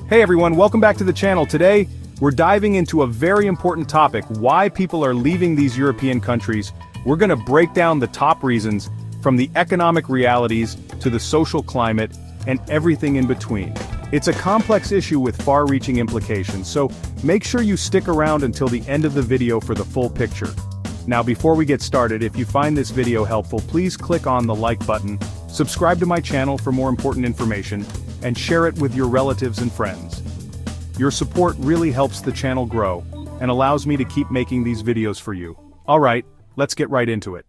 Hey everyone, welcome back to the channel. Today, we're diving into a very important topic, why people are leaving these European countries. We're gonna break down the top reasons, from the economic realities to the social climate, and everything in between. It's a complex issue with far-reaching implications, so make sure you stick around until the end of the video for the full picture. Now before we get started, if you find this video helpful, please click on the like button, subscribe to my channel for more important information, and share it with your relatives and friends. Your support really helps the channel grow, and allows me to keep making these videos for you. Alright, let's get right into it.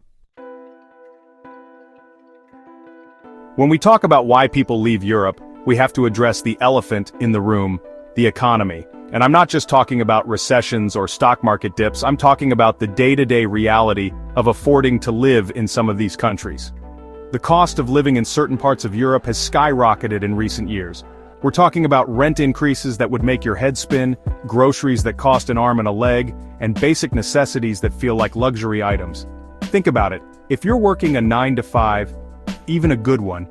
When we talk about why people leave Europe, we have to address the elephant in the room, the economy. And I'm not just talking about recessions or stock market dips, I'm talking about the day-to-day reality of affording to live in some of these countries. The cost of living in certain parts of Europe has skyrocketed in recent years. We're talking about rent increases that would make your head spin, groceries that cost an arm and a leg, and basic necessities that feel like luxury items. Think about it, if you're working a 9-to-5, even a good one,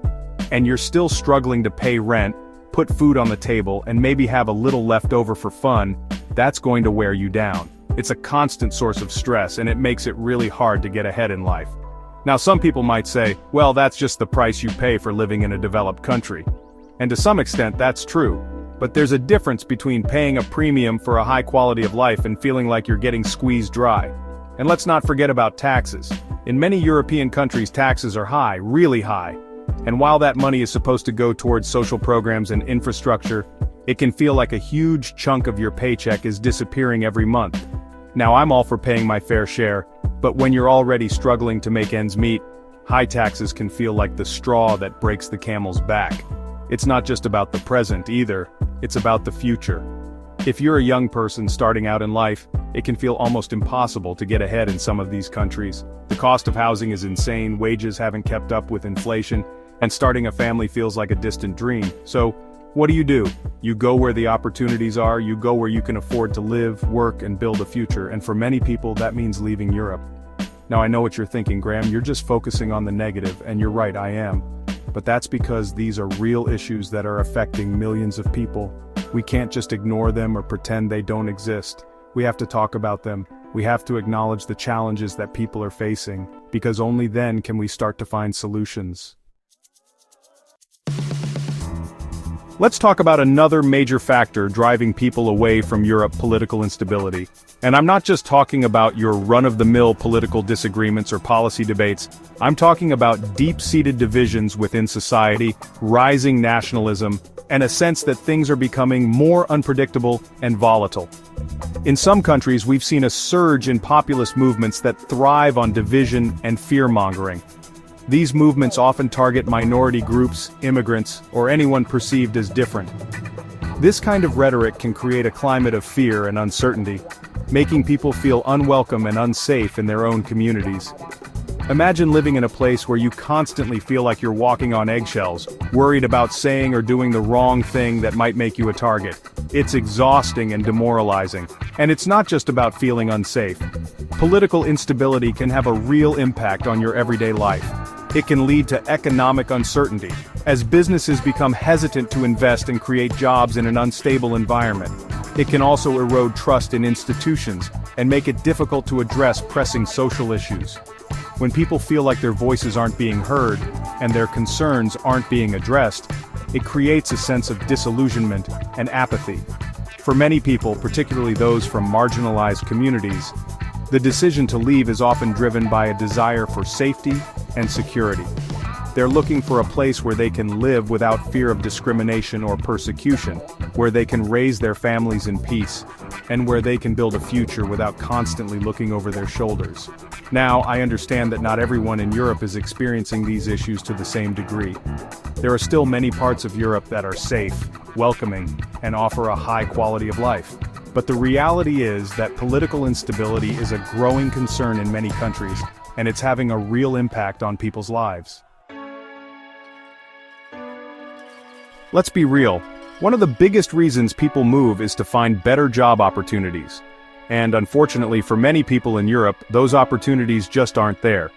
and you're still struggling to pay rent, put food on the table, and maybe have a little left over for fun, that's going to wear you down. It's a constant source of stress, and it makes it really hard to get ahead in life. Now some people might say, well, that's just the price you pay for living in a developed country. And to some extent that's true. But there's a difference between paying a premium for a high quality of life and feeling like you're getting squeezed dry. And let's not forget about taxes. In many European countries taxes are high, really high. And while that money is supposed to go towards social programs and infrastructure, it can feel like a huge chunk of your paycheck is disappearing every month. Now I'm all for paying my fair share, but when you're already struggling to make ends meet, high taxes can feel like the straw that breaks the camel's back. It's not just about the present either, it's about the future. If you're a young person starting out in life, it can feel almost impossible to get ahead in some of these countries. The cost of housing is insane, wages haven't kept up with inflation, and starting a family feels like a distant dream. So, what do? You go where the opportunities are, you go where you can afford to live, work, and build a future, and for many people that means leaving Europe. Now I know what you're thinking, Graham, you're just focusing on the negative, and you're right, I am. But that's because these are real issues that are affecting millions of people. We can't just ignore them or pretend they don't exist. We have to talk about them. We have to acknowledge the challenges that people are facing, because only then can we start to find solutions. Let's talk about another major factor driving people away from Europe: political instability. And I'm not just talking about your run-of-the-mill political disagreements or policy debates, I'm talking about deep-seated divisions within society, rising nationalism, and a sense that things are becoming more unpredictable and volatile. In some countries we've seen a surge in populist movements that thrive on division and fear-mongering. These movements often target minority groups, immigrants, or anyone perceived as different. This kind of rhetoric can create a climate of fear and uncertainty, making people feel unwelcome and unsafe in their own communities. Imagine living in a place where you constantly feel like you're walking on eggshells, worried about saying or doing the wrong thing that might make you a target. It's exhausting and demoralizing. And it's not just about feeling unsafe. Political instability can have a real impact on your everyday life. It can lead to economic uncertainty, as businesses become hesitant to invest and create jobs in an unstable environment. It can also erode trust in institutions, and make it difficult to address pressing social issues. When people feel like their voices aren't being heard, and their concerns aren't being addressed, it creates a sense of disillusionment and apathy. For many people, particularly those from marginalized communities, the decision to leave is often driven by a desire for safety and security. They're looking for a place where they can live without fear of discrimination or persecution, where they can raise their families in peace, and where they can build a future without constantly looking over their shoulders. Now, I understand that not everyone in Europe is experiencing these issues to the same degree. There are still many parts of Europe that are safe, welcoming, and offer a high quality of life. But the reality is that political instability is a growing concern in many countries, and it's having a real impact on people's lives. Let's be real, one of the biggest reasons people move is to find better job opportunities. And unfortunately for many people in Europe, those opportunities just aren't there.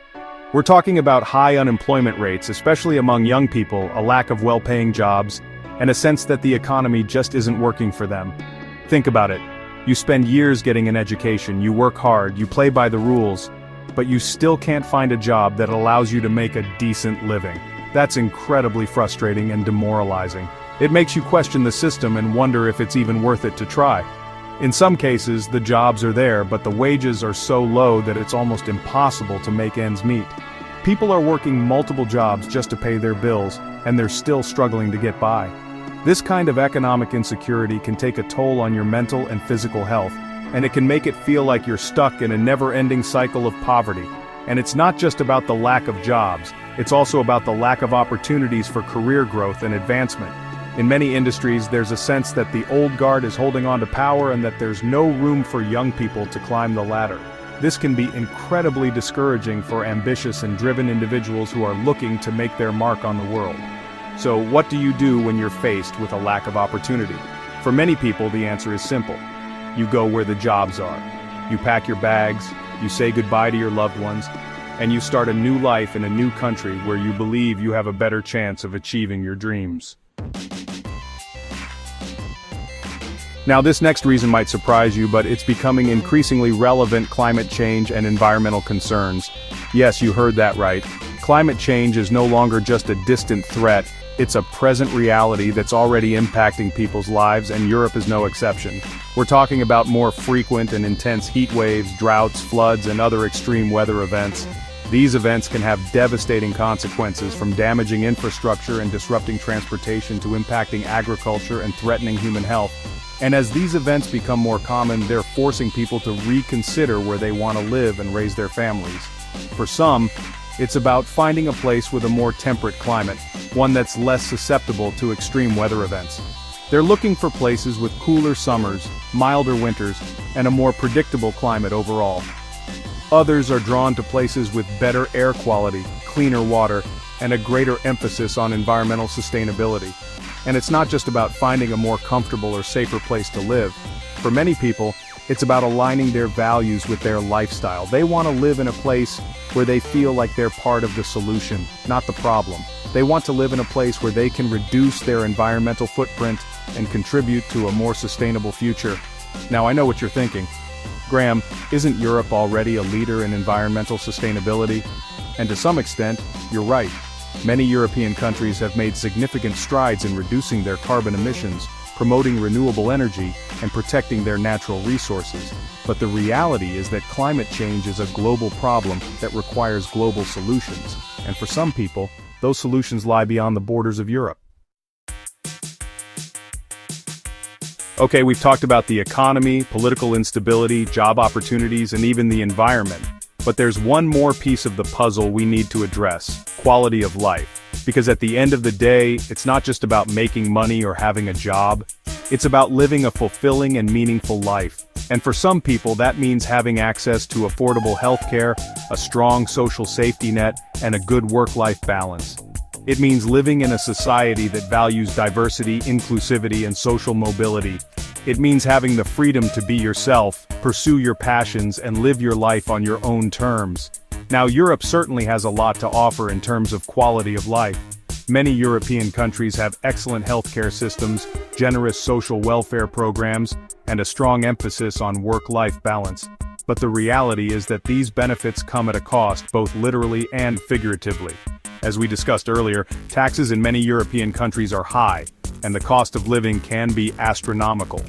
We're talking about high unemployment rates, especially among young people, a lack of well-paying jobs, and a sense that the economy just isn't working for them. Think about it. You spend years getting an education, you work hard, you play by the rules, but you still can't find a job that allows you to make a decent living. That's incredibly frustrating and demoralizing. It makes you question the system and wonder if it's even worth it to try. In some cases, the jobs are there, but the wages are so low that it's almost impossible to make ends meet. People are working multiple jobs just to pay their bills, and they're still struggling to get by. This kind of economic insecurity can take a toll on your mental and physical health, and it can make it feel like you're stuck in a never-ending cycle of poverty. And it's not just about the lack of jobs, it's also about the lack of opportunities for career growth and advancement. In many industries, there's a sense that the old guard is holding on to power and that there's no room for young people to climb the ladder. This can be incredibly discouraging for ambitious and driven individuals who are looking to make their mark on the world. So what do you do when you're faced with a lack of opportunity? For many people, the answer is simple. You go where the jobs are. You pack your bags, you say goodbye to your loved ones, and you start a new life in a new country where you believe you have a better chance of achieving your dreams. Now, this next reason might surprise you, but it's becoming increasingly relevant: climate change and environmental concerns. Yes, you heard that right. Climate change is no longer just a distant threat. It's a present reality that's already impacting people's lives, and Europe is no exception. We're talking about more frequent and intense heat waves, droughts, floods, and other extreme weather events. These events can have devastating consequences, from damaging infrastructure and disrupting transportation to impacting agriculture and threatening human health. And as these events become more common, they're forcing people to reconsider where they want to live and raise their families. For some, it's about finding a place with a more temperate climate, one that's less susceptible to extreme weather events. They're looking for places with cooler summers, milder winters, and a more predictable climate overall. Others are drawn to places with better air quality, cleaner water, and a greater emphasis on environmental sustainability. And it's not just about finding a more comfortable or safer place to live. For many people, it's about aligning their values with their lifestyle. They want to live in a place where they feel like they're part of the solution, not the problem. They want to live in a place where they can reduce their environmental footprint and contribute to a more sustainable future. Now, I know what you're thinking. Graham, isn't Europe already a leader in environmental sustainability? And to some extent, you're right. Many European countries have made significant strides in reducing their carbon emissions, promoting renewable energy, and protecting their natural resources. But the reality is that climate change is a global problem that requires global solutions. And for some people, those solutions lie beyond the borders of Europe. Okay, we've talked about the economy, political instability, job opportunities, and even the environment. But there's one more piece of the puzzle we need to address: quality of life. Because at the end of the day, it's not just about making money or having a job. It's about living a fulfilling and meaningful life. And for some people, that means having access to affordable healthcare, a strong social safety net, and a good work-life balance. It means living in a society that values diversity, inclusivity, and social mobility. It means having the freedom to be yourself, pursue your passions, and live your life on your own terms. Now, Europe certainly has a lot to offer in terms of quality of life. Many European countries have excellent healthcare systems, generous social welfare programs, and a strong emphasis on work-life balance. But the reality is that these benefits come at a cost, both literally and figuratively. As we discussed earlier, taxes in many European countries are high, and the cost of living can be astronomical.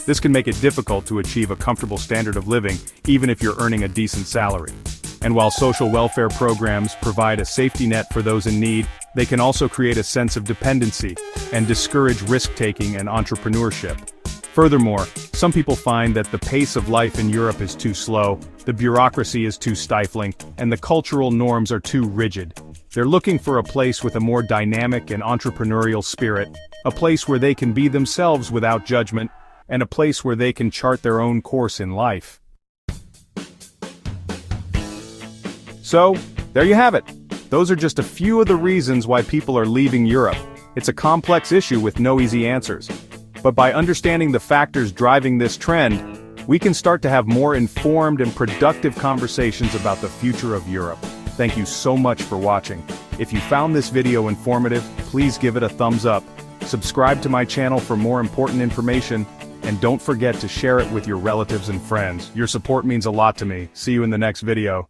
This can make it difficult to achieve a comfortable standard of living, even if you're earning a decent salary. And while social welfare programs provide a safety net for those in need, they can also create a sense of dependency and discourage risk-taking and entrepreneurship. Furthermore, some people find that the pace of life in Europe is too slow, the bureaucracy is too stifling, and the cultural norms are too rigid. They're looking for a place with a more dynamic and entrepreneurial spirit, a place where they can be themselves without judgment, and a place where they can chart their own course in life. So, there you have it. Those are just a few of the reasons why people are leaving Europe. It's a complex issue with no easy answers. But by understanding the factors driving this trend, we can start to have more informed and productive conversations about the future of Europe. Thank you so much for watching. If you found this video informative, please give it a thumbs up. Subscribe to my channel for more important information, and don't forget to share it with your relatives and friends. Your support means a lot to me. See you in the next video.